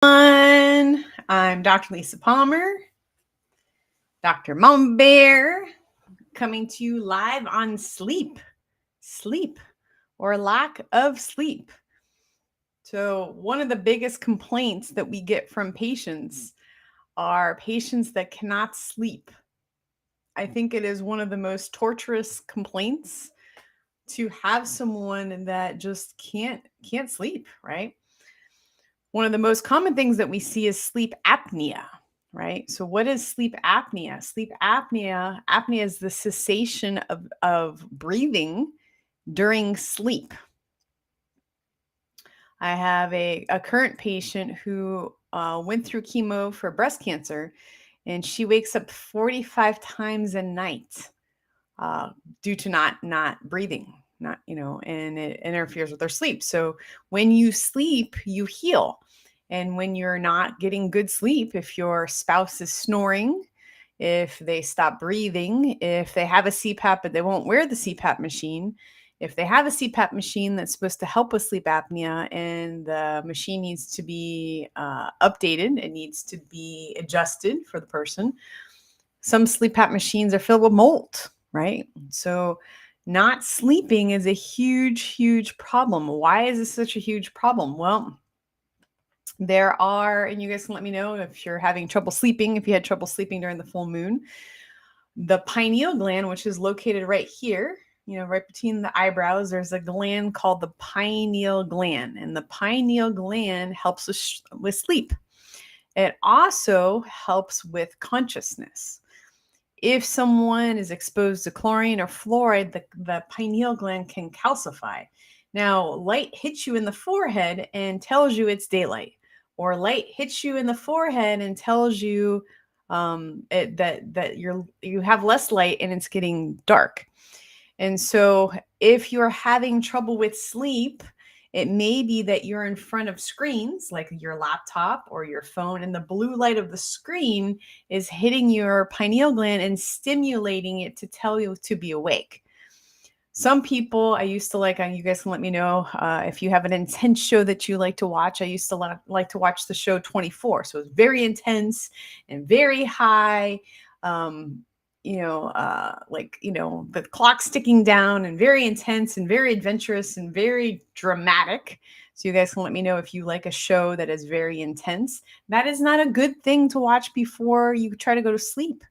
I'm Dr. Lisa Palmer, Dr. Mom Bear, coming to you live on sleep, or lack of sleep. So, one of the biggest complaints that we get from patients are patients that cannot sleep. I think it is one of the most torturous complaints to have someone that just can't sleep, right? One of the most common things that we see is sleep apnea, right? So, what is sleep apnea? Apnea is the cessation of breathing during sleep. I have a current patient who went through chemo for breast cancer, and she wakes up 45 times a night uh, due to not breathing, and it interferes with their sleep. So when you sleep, you heal. And when you're not getting good sleep, if your spouse is snoring, if they stop breathing, if they have a CPAP but they won't wear the CPAP machine, if they have a CPAP machine that's supposed to help with sleep apnea and the machine needs to be updated, it needs to be adjusted for the person. Some sleep app machines are filled with mold, right? So not sleeping is a huge problem. Why is this such a huge problem? Well, there are, and you guys can let me know if you're having trouble sleeping, if you had trouble sleeping during the full moon. The pineal gland, which is located right here, right between the eyebrows, there's a gland called the pineal gland, and the pineal gland helps with sleep. It also helps with consciousness. If someone is exposed to chlorine or fluoride, the pineal gland can calcify. Now, light hits you in the forehead and tells you it's daylight, or light hits you in the forehead and tells you that you have less light and it's getting dark. And so, if you're having trouble with sleep, it may be that you're in front of screens like your laptop or your phone, and the blue light of the screen is hitting your pineal gland and stimulating it to tell you to be awake. Some people, I used to you guys can let me know if you have an intense show that you like to watch. I used to like to watch the show 24. So it's very intense and very high. Um, the clock's ticking down and very intense and very adventurous and very dramatic. So you guys can let me know if you like a show that is very intense. That is not a good thing to watch before you try to go to sleep.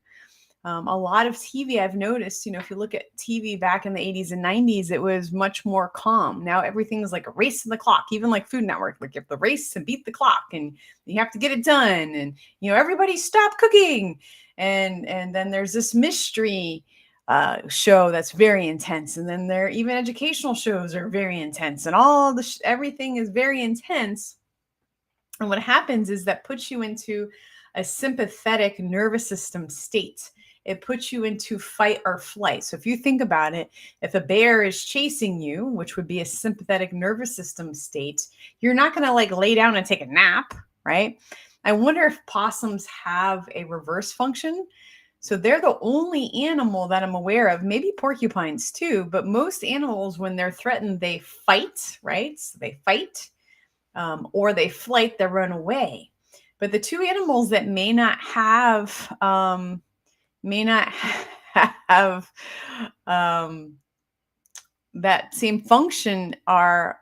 A lot of TV I've noticed, if you look at TV back in the 80s and 90s, it was much more calm. Now everything is like a race to the clock, even like Food Network. Like you have the race to beat the clock and you have to get it done. And, everybody stop cooking. And then there's this mystery show that's very intense. And then even educational shows are very intense. And all everything is very intense. And what happens is that puts you into a sympathetic nervous system state. It puts you into fight or flight. So if you think about it, if a bear is chasing you, which would be a sympathetic nervous system state, you're not going to lay down and take a nap, right? I wonder if possums have a reverse function. So they're the only animal that I'm aware of, maybe porcupines too, but most animals, when they're threatened, they fight, right? So they fight, or they flight, they run away. But the two animals that may not have that same function are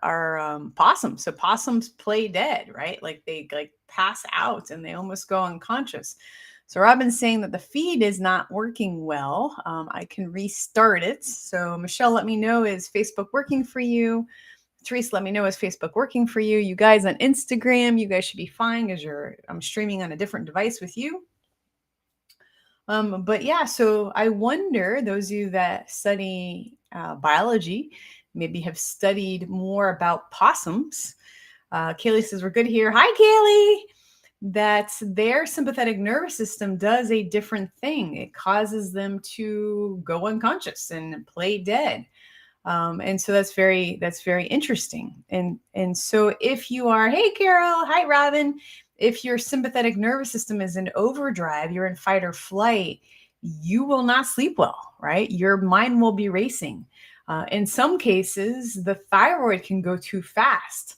possums. So possums play dead, right? Like they pass out and they almost go unconscious. So Robin's saying that the feed is not working well. I can restart it. So Michelle, let me know, is Facebook working for you? Therese, let me know, is Facebook working for you? You guys on Instagram, you guys should be fine because I'm streaming on a different device with you. But yeah, so I wonder, those of you that study biology maybe have studied more about possums. Kaylee says, we're good here. Hi, Kaylee. That their sympathetic nervous system does a different thing. It causes them to go unconscious and play dead. And so that's very interesting. And so if you are, hey, Carol, hi, Robin, if your sympathetic nervous system is in overdrive, you're in fight or flight, you will not sleep well, right? Your mind will be racing. In some cases, the thyroid can go too fast.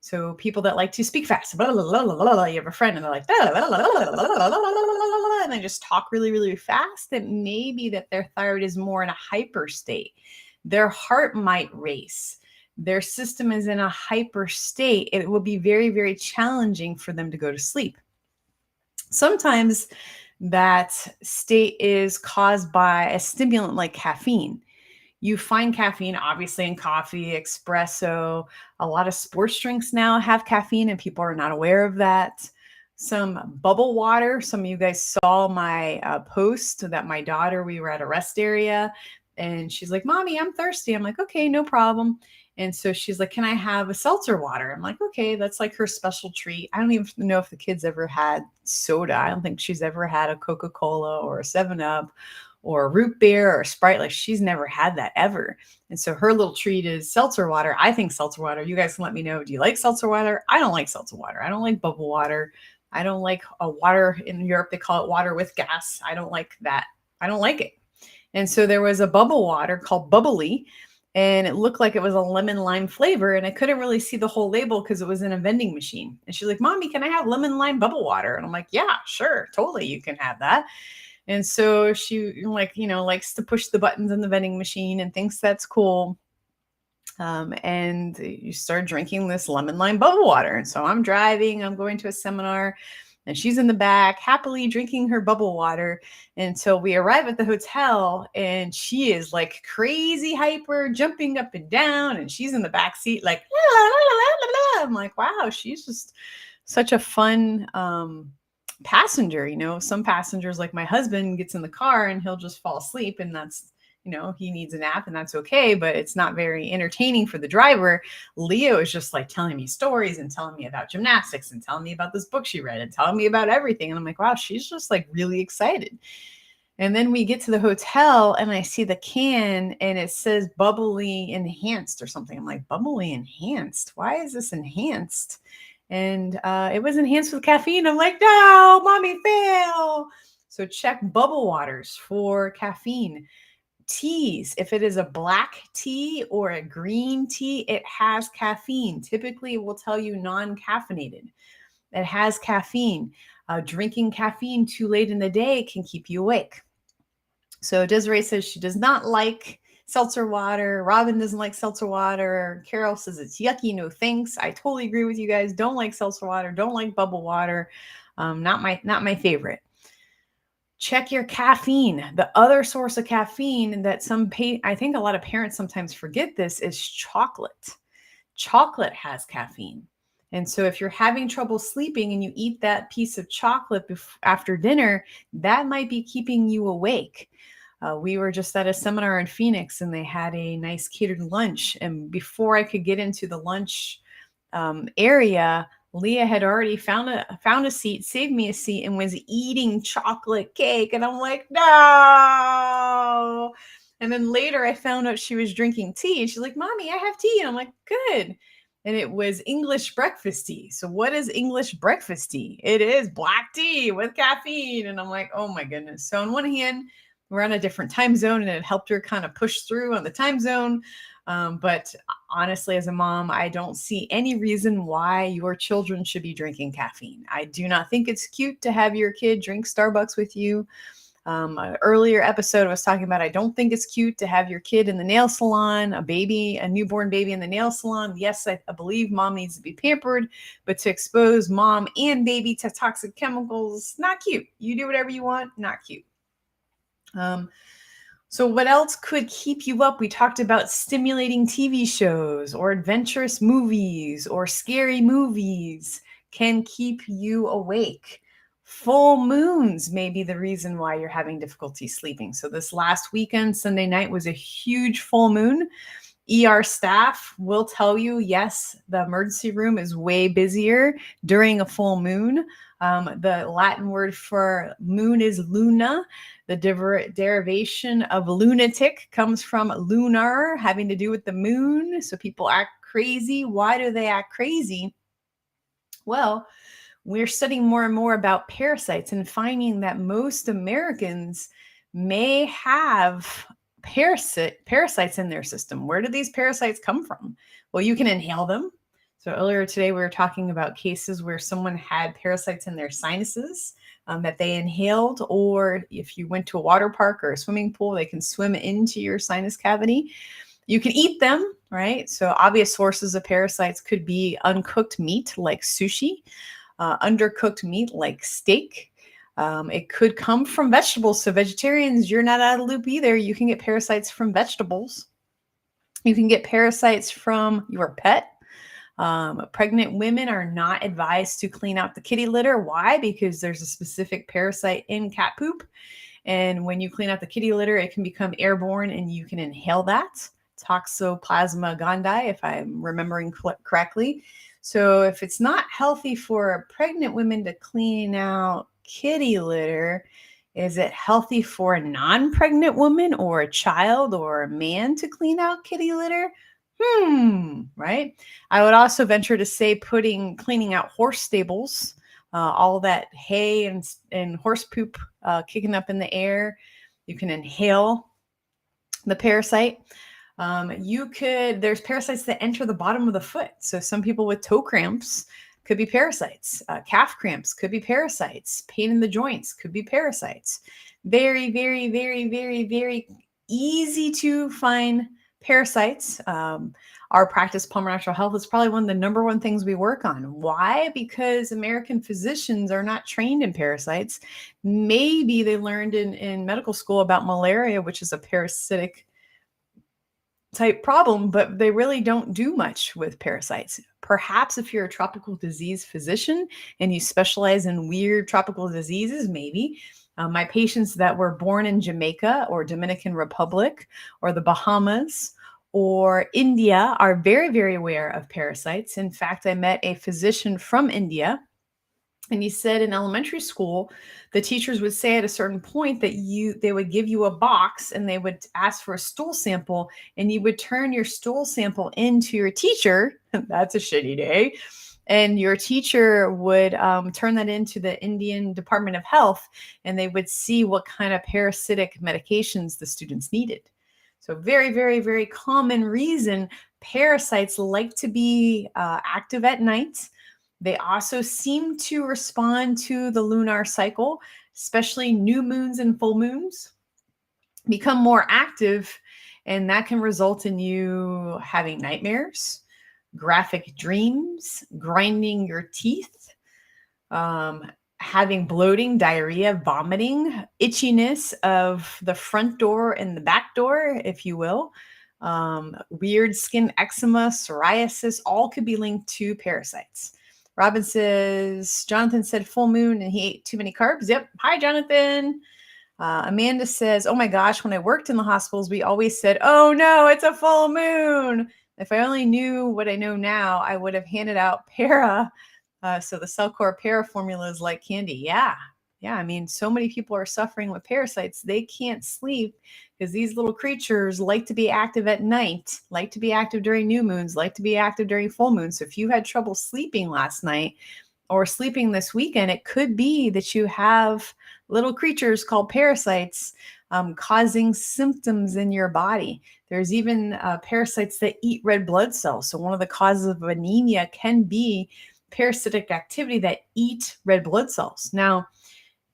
So people that like to speak fast, blah, blah, blah, blah, blah, blah, you have a friend and they're like, blah, blah, blah, blah, blah, blah, blah, blah, and they just talk really, really fast. It may be that their thyroid is more in a hyper state. Their heart might race. Their system is in a hyper state. It will be very, very challenging for them to go to sleep. Sometimes that state is caused by a stimulant like caffeine. You find caffeine obviously in coffee, espresso. A lot of sports drinks now have caffeine and people are not aware of that. Some bubble water. Some of you guys saw my post that my daughter, we were at a rest area and she's like, Mommy, I'm thirsty. I'm like, okay, no problem. And so she's like, can I have a seltzer water? I'm like, okay, that's like her special treat. I don't even know if the kids ever had soda. I don't think she's ever had a Coca-Cola or a 7-Up or a root beer or a Sprite. Like she's never had that ever. And so her little treat is seltzer water. I think seltzer water, you guys can let me know. Do you like seltzer water? I don't like seltzer water. I don't like bubble water. I don't like a water in Europe. They call it water with gas. I don't like that. I don't like it. And so there was a bubble water called Bubbly, and it looked like it was a lemon lime flavor. And I couldn't really see the whole label because it was in a vending machine. And she's like, Mommy, can I have lemon lime bubble water? And I'm like, yeah, sure. Totally. You can have that. And so she likes to push the buttons in the vending machine and thinks that's cool. And you start drinking this lemon lime bubble water. And so I'm driving, I'm going to a seminar and she's in the back happily drinking her bubble water. And so we arrive at the hotel and she is like crazy hyper, jumping up and down. And she's in the back seat like, la, la, la, la, la. I'm like, wow, she's just such a fun passenger. Some passengers like my husband gets in the car and he'll just fall asleep and that's, he needs a nap and that's okay, but it's not very entertaining for the driver. Leo is just like telling me stories and telling me about gymnastics and telling me about this book she read and telling me about everything. And I'm like, wow, she's just like really excited. And then we get to the hotel and I see the can and it says bubbly enhanced or something. I'm like, bubbly enhanced? Why is this enhanced? And it was enhanced with caffeine. I'm like, no, Mommy, fail. So check bubble waters for caffeine. Teas, if it is a black tea or a green tea, it has caffeine. Typically, it will tell you non-caffeinated. It has caffeine. Drinking caffeine too late in the day can keep you awake. So Desiree says she does not like seltzer water. Robin doesn't like seltzer water. Carol says it's yucky, no thanks. I totally agree with you guys. Don't like seltzer water. Don't like bubble water. Not my favorite. Check your caffeine. The other source of caffeine that I think a lot of parents sometimes forget this is chocolate. Chocolate has caffeine. And so if you're having trouble sleeping and you eat that piece of chocolate after dinner, that might be keeping you awake. We were just at a seminar in Phoenix and they had a nice catered lunch. And before I could get into the lunch area, Leah had already found a seat, saved me a seat, and was eating chocolate cake. And I'm like, no. And then later I found out she was drinking tea. And she's like, Mommy, I have tea. And I'm like, good. And it was English breakfast tea. So what is English breakfast tea? It is black tea with caffeine. And I'm like, oh my goodness. So on one hand, we're on a different time zone and it helped her kind of push through on the time zone. But honestly, as a mom, I don't see any reason why your children should be drinking caffeine. I do not think it's cute to have your kid drink Starbucks with you. An earlier episode I was talking about, I don't think it's cute to have your kid in the nail salon, a newborn baby in the nail salon. Yes, I believe mom needs to be pampered, but to expose mom and baby to toxic chemicals, not cute. You do whatever you want, not cute. So what else could keep you up? We talked about stimulating TV shows or adventurous movies or scary movies can keep you awake. Full moons may be the reason why you're having difficulty sleeping. So this last weekend, Sunday night, was a huge full moon. ER staff will tell you, yes, the emergency room is way busier during a full moon. The Latin word for moon is luna. The derivation of lunatic comes from lunar, having to do with the moon. So people act crazy. Why do they act crazy? Well, we're studying more and more about parasites and finding that most Americans may have parasites in their system. Where do these parasites come from? Well, you can inhale them. So earlier today, we were talking about cases where someone had parasites in their sinuses that they inhaled, or if you went to a water park or a swimming pool, they can swim into your sinus cavity. You can eat them, right? So obvious sources of parasites could be uncooked meat like sushi, undercooked meat like steak. It could come from vegetables. So vegetarians, you're not out of the loop either. You can get parasites from vegetables. You can get parasites from your pet. Pregnant women are not advised to clean out the kitty litter. Why? Because there's a specific parasite in cat poop. And when you clean out the kitty litter, it can become airborne and you can inhale that. Toxoplasma gondii, if I'm remembering correctly. So if it's not healthy for pregnant women to clean out kitty litter, is it healthy for a non-pregnant woman or a child or a man to clean out kitty litter? Right? I would also venture to say cleaning out horse stables, all that hay and horse poop kicking up in the air. You can inhale the parasite. There's parasites that enter the bottom of the foot. So some people with toe cramps could be parasites. Calf cramps could be parasites. Pain in the joints could be parasites. Very, very, very, very, very easy to find parasites. Our practice, Palmer Natural Health, is probably one of the number one things we work on. Why? Because American physicians are not trained in parasites. Maybe they learned in medical school about malaria, which is a parasitic type problem, but they really don't do much with parasites. Perhaps if you're a tropical disease physician and you specialize in weird tropical diseases, maybe. My patients that were born in Jamaica or Dominican Republic or the Bahamas or India are very, very aware of parasites. In fact, I met a physician from India, and he said in elementary school, the teachers would say at a certain point that they would give you a box and they would ask for a stool sample, and you would turn your stool sample into your teacher. That's a shitty day. And your teacher would turn that into the Indian Department of Health, and they would see what kind of parasitic medications the students needed. So very, very, very common reason parasites like to be active at night. They also seem to respond to the lunar cycle, especially new moons and full moons, become more active, and that can result in you having nightmares, graphic dreams, grinding your teeth, having bloating, diarrhea, vomiting, itchiness of the front door and the back door, if you will. Weird skin eczema, psoriasis, all could be linked to parasites. Robin says, Jonathan said full moon and he ate too many carbs. Yep. Hi, Jonathan. Amanda says, oh my gosh, when I worked in the hospitals, we always said, oh no, it's a full moon. If I only knew what I know now, I would have handed out para. So the Cellcore para formula is like candy. Yeah. Yeah. I mean, so many people are suffering with parasites. They can't sleep because these little creatures like to be active at night, like to be active during new moons, like to be active during full moons. So if you had trouble sleeping last night or sleeping this weekend, it could be that you have little creatures called parasites causing symptoms in your body. There's even parasites that eat red blood cells. So one of the causes of anemia can be parasitic activity that eat red blood cells. Now,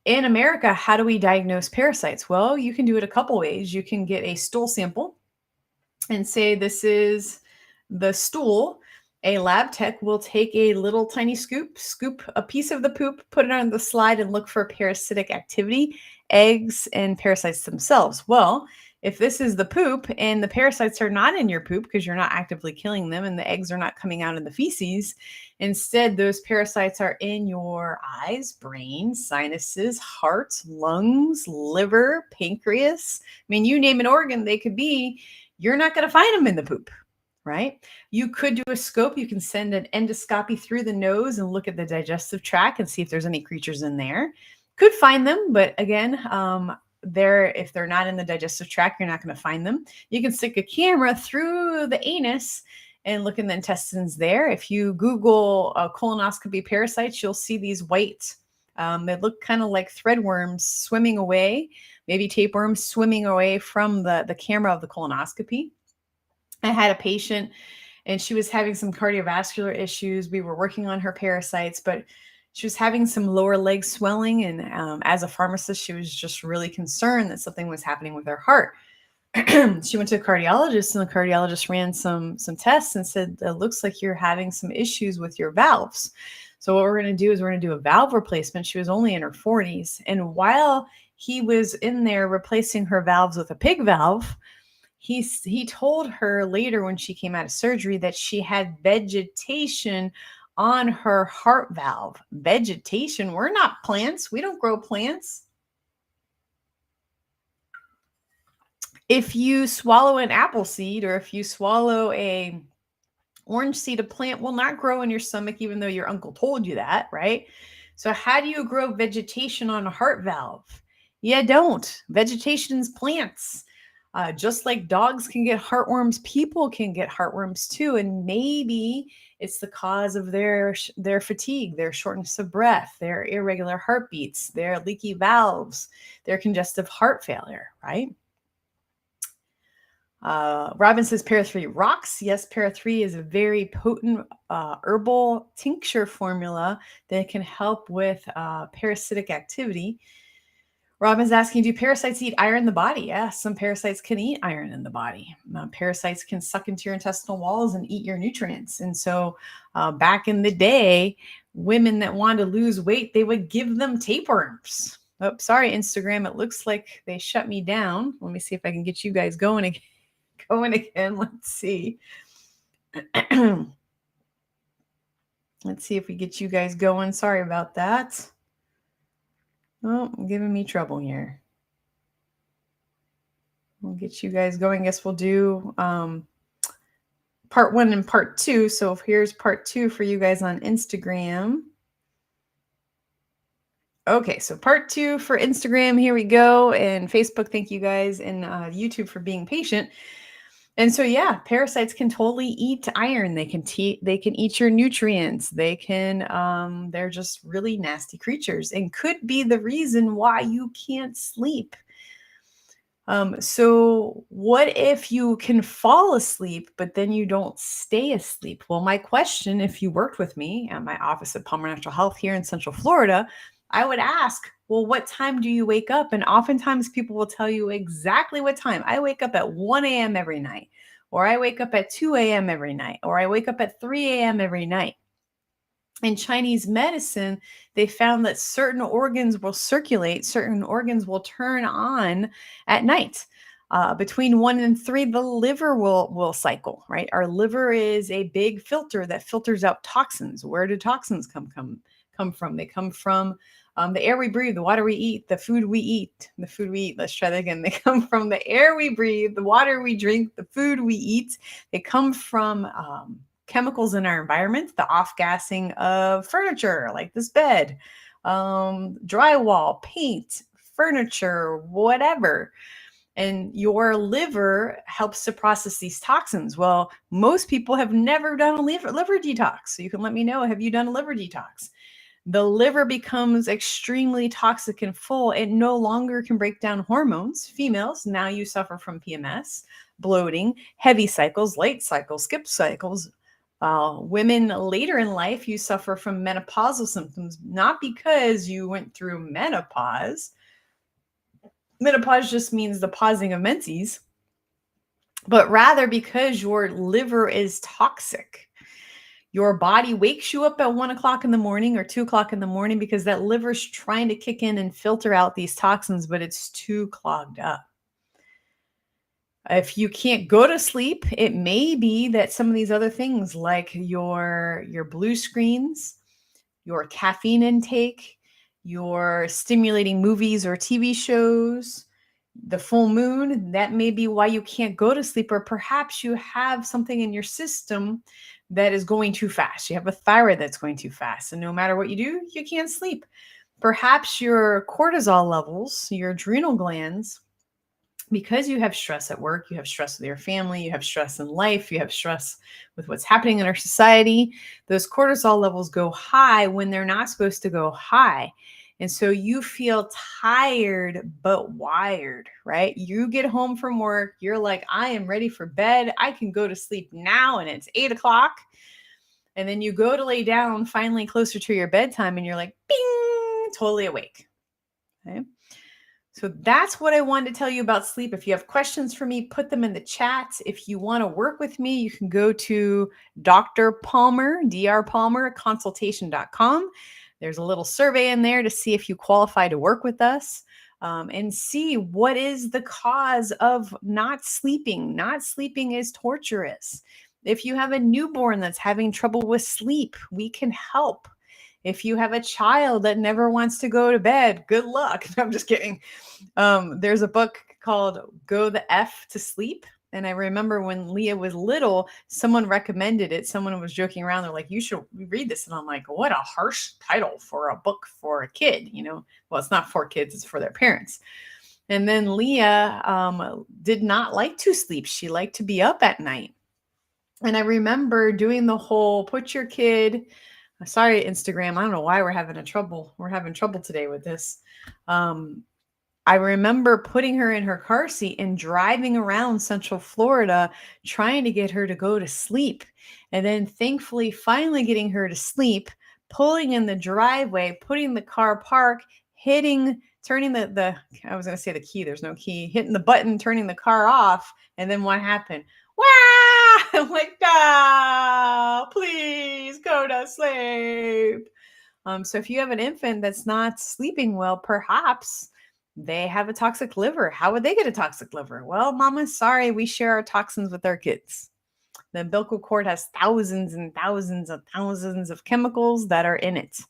in America, how do we diagnose parasites? Well, you can do it a couple ways. You can get a stool sample and say this is the stool. A lab tech will take a little tiny scoop a piece of the poop, put it on the slide, and look for parasitic activity, eggs, and parasites themselves. Well, if this is the poop and the parasites are not in your poop because you're not actively killing them and the eggs are not coming out in the feces, instead, those parasites are in your eyes, brain, sinuses, heart, lungs, liver, pancreas. I mean, you name an organ they could be, you're not going to find them in the poop, right? You could do a scope. You can send an endoscopy through the nose and look at the digestive tract and see if there's any creatures in there. Could find them, but again, if they're not in the digestive tract, you're not going to find them. You can stick a camera through the anus and look in the intestines there. If you Google colonoscopy parasites, you'll see these white, they look kind of like threadworms swimming away, maybe tapeworms swimming away from the camera of the colonoscopy. I had a patient and she was having some cardiovascular issues. We were working on her parasites, but she was having some lower leg swelling. And as a pharmacist, she was just really concerned that something was happening with her heart. She went to a cardiologist, and the cardiologist ran some tests and said, it looks like you're having some issues with your valves. So what we're going to do is we're going to do a valve replacement. She was only in her 40s. And while he was in there replacing her valves with a pig valve, he told her later when she came out of surgery that she had vegetation on her heart valve. Vegetation. We're not plants. We don't grow plants. If you swallow an apple seed, or if you swallow a orange seed, a plant will not grow in your stomach, even though your uncle told you that, right? So how do you grow vegetation on a heart valve? You don't. Vegetation's plants. Just like dogs can get heartworms, people can get heartworms too. And maybe it's the cause of their fatigue, their shortness of breath, their irregular heartbeats, their leaky valves, their congestive heart failure, right? Robin says para-3 rocks. Yes, para-3 is a very potent herbal tincture formula that can help with parasitic activity. Robin's asking, do parasites eat iron in the body? Yeah, some parasites can eat iron in the body. Parasites can suck into your intestinal walls and eat your nutrients. And so back in the day, women that wanted to lose weight, they would give them tapeworms. Oh, sorry, Instagram. It looks like they shut me down. Let me see if I can get you guys going again. Let's see. Let's see if we get you guys going. Sorry about that. Oh, giving me trouble here. We'll get you guys going. I guess we'll do part 1 and part 2. So here's part 2 for you guys on Instagram. Okay, so part 2 for Instagram. Here we go. And Facebook, thank you guys. And YouTube for being patient. And so, yeah, parasites can totally eat iron. They can eat your nutrients. They're just really nasty creatures, and could be the reason why you can't sleep. So what if you can fall asleep, but then you don't stay asleep? Well, my question, if you worked with me at my office at Palmer Natural Health here in Central Florida, I would ask, well, what time do you wake up? And oftentimes people will tell you exactly what time. I wake up at 1 a.m. every night, or I wake up at 2 a.m. every night, or I wake up at 3 a.m. every night. In Chinese medicine, they found that certain organs will circulate, certain organs will turn on at night. Between 1 and 3, the liver will cycle, right? Our liver is a big filter that filters out toxins. Where do toxins come from? They come from the air we breathe, the water we eat, the food we eat. Let's try that again. They come from the air we breathe, the water we drink, the food we eat. They come from chemicals in our environment, the off-gassing of furniture like this bed, drywall, paint, furniture, whatever. And your liver helps to process these toxins. Well, most people have never done a liver detox. So you can let me know, have you done a liver detox? The liver becomes extremely toxic and full. It no longer can break down hormones. Females, now you suffer from PMS, bloating, heavy cycles, light cycles, skip cycles. Women later in life, you suffer from menopausal symptoms, not because you went through menopause. Menopause just means the pausing of menses, but rather because your liver is toxic. Your body wakes you up at 1 o'clock in the morning or 2 o'clock in the morning because that liver's trying to kick in and filter out these toxins, but it's too clogged up. If you can't go to sleep, it may be that some of these other things like your blue screens, your caffeine intake, your stimulating movies or TV shows, the full moon, that may be why you can't go to sleep. Or perhaps you have something in your system that is going too fast. You have a thyroid that's going too fast. And no matter what you do, you can't sleep. Perhaps your cortisol levels, your adrenal glands, because you have stress at work, you have stress with your family, you have stress in life, you have stress with what's happening in our society, those cortisol levels go high when they're not supposed to go high. And so you feel tired but wired, right? You get home from work, you're like, I am ready for bed. I can go to sleep now, and it's 8 o'clock. And then you go to lay down finally closer to your bedtime, and you're like, bing, totally awake. Okay. So that's what I wanted to tell you about sleep. If you have questions for me, put them in the chat. If you want to work with me, you can go to Dr. Palmer, Dr. Palmer, consultation.com. There's a little survey in there to see if you qualify to work with us, and see what is the cause of not sleeping. Not sleeping is torturous. If you have a newborn that's having trouble with sleep, we can help. If you have a child that never wants to go to bed, good luck. I'm just kidding. There's a book called Go the F to Sleep. And I remember when Leah was little, someone recommended it. Someone was joking around. They're like, you should read this. And I'm like, what a harsh title for a book for a kid. Well, it's not for kids, it's for their parents. And then Leah did not like to sleep. She liked to be up at night. And I remember doing the whole put your kid, sorry, Instagram. I don't know why we're having trouble. We're having trouble today with this. I remember putting her in her car seat and driving around Central Florida, trying to get her to go to sleep. And then thankfully, finally getting her to sleep, pulling in the driveway, putting the car park, turning the I was going to say the key, there's no key, hitting the button, turning the car off. And then what happened? Wow! I'm like, please go to sleep. So if you have an infant that's not sleeping well, perhaps they have a toxic liver. How would they get a toxic liver? Well, mama, sorry, we share our toxins with our kids. The umbilical cord has thousands and thousands and thousands of chemicals that are in it.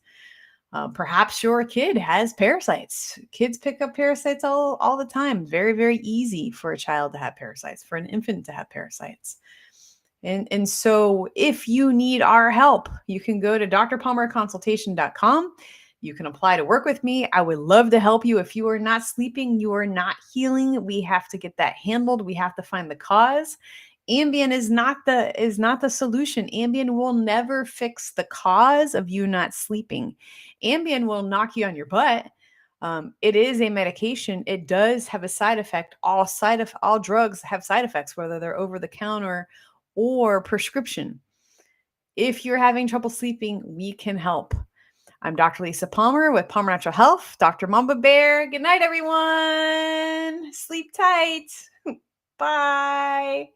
Perhaps your kid has parasites. Kids pick up parasites all the time. Very, very easy for a child to have parasites, for an infant to have parasites. And so if you need our help, you can go to drpalmerconsultation.com. You can apply to work with me. I would love to help you. If you are not sleeping, you are not healing. We have to get that handled. We have to find the cause. Ambien is not the solution. Ambien will never fix the cause of you not sleeping. Ambien will knock you on your butt. It is a medication. It does have a side effect. All drugs have side effects, whether they're over the counter or prescription. If you're having trouble sleeping, we can help. I'm Dr. Lisa Palmer with Palmer Natural Health, Dr. Mamba Bear. Good night, everyone. Sleep tight. Bye.